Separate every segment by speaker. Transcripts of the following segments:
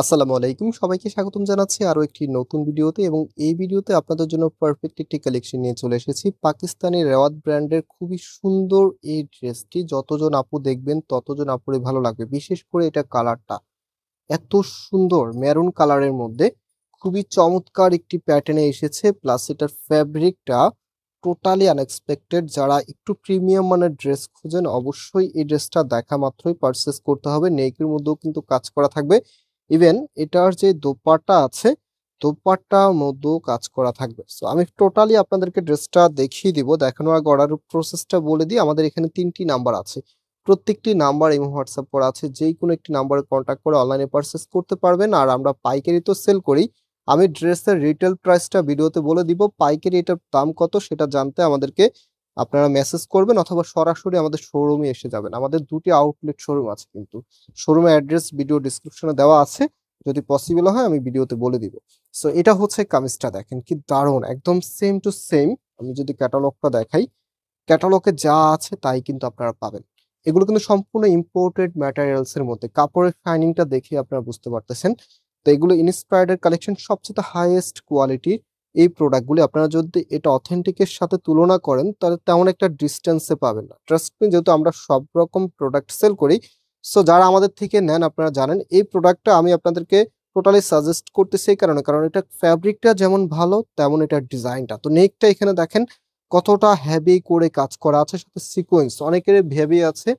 Speaker 1: আসসালামু আলাইকুম, সবাইকে স্বাগতম জানাচ্ছি আরো একটি নতুন ভিডিওতে। এবং এই ভিডিওতে আপনাদের জন্য পারফেক্ট একটি কালেকশন নিয়ে চলে এসেছি। পাকিস্তানি রেওয়াত ব্র্যান্ডের খুবই সুন্দর এই ড্রেসটি যতজন আপু দেখবেন ততজন আপুরই ভালো লাগবে। বিশেষ করে এটা কালারটা এত সুন্দর মেরুন কালারের মধ্যে খুবই চমৎকার একটি প্যাটার্নে এসেছে, প্লাস এটার ফ্যাব্রিকটা টোটালি আনএক্সপেক্টেড। যারা একটু প্রিমিয়াম মানের ড্রেস খুঁজেন অবশ্যই এই ড্রেসটা দেখা মাত্রই পারচেস করতে হবে। নেকের মধ্যেও কিন্তু কাজ করা থাকবে, ইভেন এটার যে দোপাট্টা আছে দোপাট্টার মধ্যেও কাজ করা থাকবে। সো আমি টোটালি আপনাদেরকে ড্রেসটা দেখিয়ে দিব। দেখানোর আগে অর্ডার প্রসেসটা বলে দিই। আমাদের এখানে 3টি নাম্বার আছে, প্রত্যেকটি নাম্বার এবং হোয়াটসঅ্যাপ করা আছে। যেই কোনো একটি নাম্বারে কন্ট্যাক্ট করে অনলাইনে পারচেস করতে পারবেন। আর আমরা পাইকারি তো সেল করি, আমি ড্রেসের রিটেল প্রাইসটা ভিডিওতে বলে দিব। পাইকারি এটার দাম কত সেটা জানতে আমাদেরকে আপনারা মেসেজ করবেন অথবা সরাসরি আমাদের শোরুমে এসে যাবেন। আমাদের 2টি আউটলেট শোরুম আছে, কিন্তু শোরুমের অ্যাড্রেস ভিডিও ডিসক্রিপশনে দেওয়া আছে, যদি পসিবল হয় আমি ভিডিওতে বলে দিব। সো এটা হচ্ছে কামিজটা, দেখেন কি দারুণ, একদম সেম টু সেম। আমি যদি ক্যাটালগটা দেখাই, ক্যাটালগে যা আছে তাই কিন্তু আপনারা পাবেন। এগুলো কিন্তু সম্পূর্ণ ইম্পোর্টেড ম্যাটেরিয়ালস এর মধ্যে, কাপড়ের শাইনিংটা দেখে আপনারা বুঝতে পারতেছেন। তো এগুলো ইন্সপায়ার্ড এর কালেকশন, সবচেয়ে হাইয়েস্ট কোয়ালিটির এই প্রোডাক্টগুলি আপনারা যদি এটা অথেন্টিকের সাথে তুলনা করেন তাহলে তেমন একটা ডিস্টেন্সে পাবেন না। ট্রাস্ট মি, যেহেতু আমরা সব রকম প্রোডাক্ট সেল করি, সো যারা আমাদের থেকে নেন আপনারা জানেন। এই প্রোডাক্টটা আমি আপনাদেরকে টোটালি সাজেস্ট করতেছি এই কারণে, কারণ এটা ফ্যাব্রিকটা যেমন ভালো তেমন এটার ডিজাইনটা। তো নেকটা এখানে দেখেন কতটা হেভি করে কাজ করা আছে, সাথে সিকোয়েন্স। অনেকের হেভি আছে,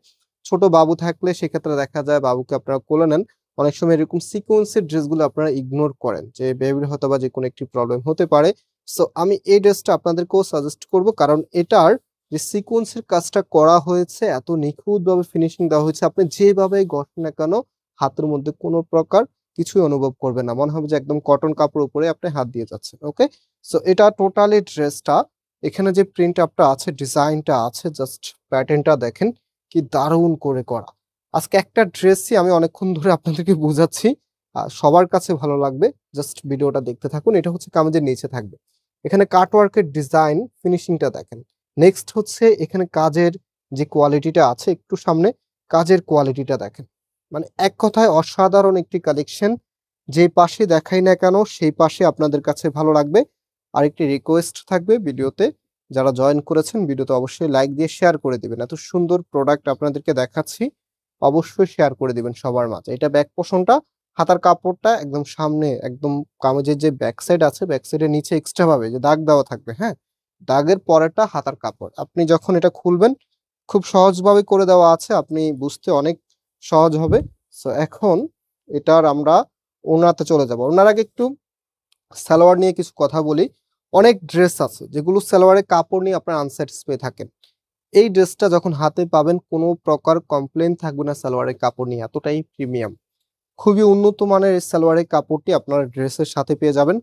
Speaker 1: ছোট বাবু থাকলে সেক্ষেত্রে দেখা যায় বাবুকে আপনারা কোলে নেন, অনেক সময় এরকম সিকোয়েন্সের ড্রেসগুলো আপনারা ইগনোর করেন যে বেবির হয়তো বা যে কোনো একটি প্রবলেম হতে পারে। সো আমি এই ড্রেসটা আপনাদেরকেও সাজেস্ট করব, কারণ এটার যে সিকোয়েন্সের কাজটা করা হয়েছে এত নিখুঁতভাবে ফিনিশিং দেওয়া হয়েছে, আপনি যেভাবে ঘষেন না কেন হাতের মধ্যে কোনো প্রকার কিছুই অনুভব করবেন না, মনে হবে যে একদম কটন কাপড় উপরে আপনি হাত দিয়ে যাচ্ছেন। ওকে, সো এটা টোটালি ড্রেসটা, এখানে যে প্রিন্ট আপটা আছে, ডিজাইনটা আছে, জাস্ট প্যাটার্নটা দেখেন কি দারুণ করে করা। আজকে একটা ড্রেসই আমি অনেকক্ষণ ধরে আপনাদেরকে বুঝাচ্ছি, সবার কাছে ভালো লাগবে। জাস্ট ভিডিওটা দেখতে থাকুন। এটা হচ্ছে কামিজের নিচে থাকবে, এখানে কাটওয়ার্কের ডিজাইন ফিনিশিংটা দেখেন। নেক্সট হচ্ছে এখানে কাজের যে কোয়ালিটিটা আছে, একটু সামনে কাজের কোয়ালিটিটা দেখেন, মানে এক কথায় অসাধারণ একটি কালেকশন। যে পাশে দেখাই না কেন সেই পাশে আপনাদের কাছে ভালো লাগবে। আর একটি রিকোয়েস্ট থাকবে, ভিডিওতে যারা জয়েন করেছেন ভিডিওতে অবশ্যই লাইক দিয়ে শেয়ার করে দিবেন। এত সুন্দর প্রোডাক্ট আপনাদেরকে দেখাচ্ছি, অবশ্যই শেয়ার করে দিবেন সবার মাঝে। এটা ব্যাক পোর্শনটা, হাতার কাপড়টা একদম সামনে, একদম কামিজের যে ব্যাক সাইড আছে ব্যাক সাইডের নিচে এক্সট্রা ভাবে যে দাগ দেওয়া থাকবে, হ্যাঁ, দাগের পরেরটা হাতার কাপড়। আপনি যখন এটা খুলবেন খুব সহজভাবে করে দেওয়া আছে, আপনি বুঝতে অনেক সহজ হবে। সো এখন এটার আমরা ওড়নাতে চলে যাব। ওড়নার আগে একটু সালোয়ার নিয়ে কিছু কথা বলি। অনেক ড্রেস আছে যেগুলো সালোয়ারের কাপড় নিয়ে আপনার আনস্যাটিসফাই থাকেন, এই ড্রেসটা যখন হাতে পাবেন কোনো প্রকার কমপ্লেন থাকবে না সালোয়ারের কাপড় নিয়ে, এতটাই প্রিমিয়াম। খুবই উন্নত মানের এই সালোয়ারের কাপড়টি আপনার ড্রেসের সাথে পেয়ে যাবেন।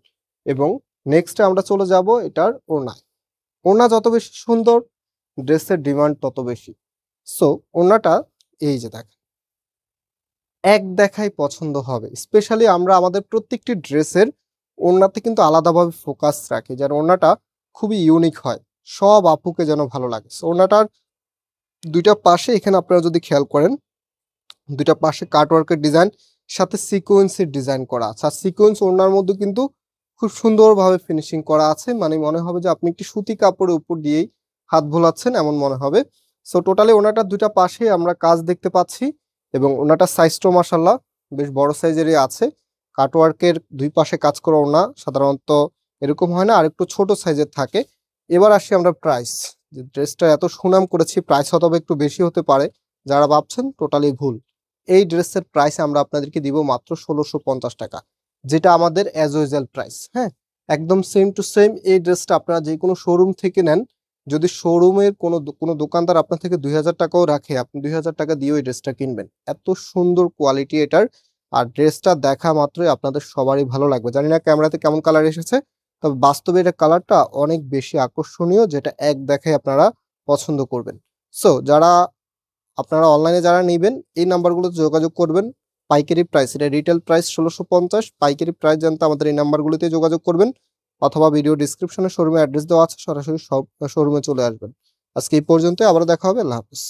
Speaker 1: এবং নেক্সটে আমরা চলে যাব এটার ওড়নায়। ওড়না যত বেশি সুন্দর ড্রেসের ডিমান্ড তত বেশি। সো ওড়নাটা এই যে দেখেন, এক দেখায় পছন্দ হবে। স্পেশালি আমরা আমাদের প্রত্যেকটি ড্রেসের ওড়নাতে কিন্তু আলাদাভাবে ফোকাস রাখি যেন ওড়নাটা খুবই ইউনিক হয়, সব আপুকে যেন ভালো লাগে। সো ওড়নাটার দুইটা পাশে এখানে আপনারা যদি খেয়াল করেন, দুইটা পাশে কাটওয়ার্কের ডিজাইন সাথে সিকোয়েন্সের ডিজাইন করা আছে। আর সিকোয়েন্স ওড়নার মধ্যে কিন্তু খুব সুন্দরভাবে ফিনিশিং করা আছে, মানে মনে হবে যে আপনি একটি সুতি কাপড়ের উপর দিয়েই হাত ভোলাচ্ছেন এমন মনে হবে। সো টোটালি ওনাটার দুইটা পাশে আমরা কাজ দেখতে পাচ্ছি, এবং ওনাটার সাইজটাও মাশাআল্লাহ বেশ বড় সাইজেরই আছে। কাটওয়ার্কের দুই পাশে কাজ করা ওনা সাধারণত এরকম হয় না, আর একটু ছোট সাইজের থাকে। এবার আসি আমরা প্রাইস, যে ড্রেসটা এত সুনাম করেছি প্রাইস হয়তো একটু বেশি হতে পারে, যারা ভাবছেন টোটালি ভুল। এই ড্রেসের প্রাইস আমরা আপনাদেরকে দিব মাত্র 1650 টাকা, যেটা আমাদের অ্যাজ ইউজুয়াল প্রাইস। হ্যাঁ, একদম সেম টু সেম। এই ড্রেসটা আপনারা যে কোনো শোরুম থেকে নেন, যদি শোরুমের কোনো দোকানদার আপনার থেকে 2000 টাকাও রাখে, আপনি 2000 টাকা দিয়েও এই ড্রেসটা কিনবেন। এত সুন্দর কোয়ালিটি এটার, আর ড্রেসটা দেখা মাত্রই আপনাদের সবারই ভালো লাগবে। জানি না ক্যামেরাতে কেমন কালার এসেছে, তবে বাস্তবে এটা কালারটা অনেক বেশি আকর্ষণীয়, যেটা এক দেখায় আপনারা পছন্দ করবেন। সো আপনারা অনলাইনে যারা নেবেন এই নাম্বারগুলোতে যোগাযোগ করবেন। পাইকারি প্রাইস, এটা রিটেল প্রাইস 1650, পাইকারি প্রাইস জানতে আমাদের এই নাম্বারগুলোতে যোগাযোগ করবেন, অথবা ভিডিও ডিসক্রিপশনে শোরুমের অ্যাড্রেস দেওয়া আছে, সরাসরি সব শোরুমে চলে আসবেন। আজকে এই পর্যন্ত, আবার দেখা হবে। আল্লাহ হাফেজ।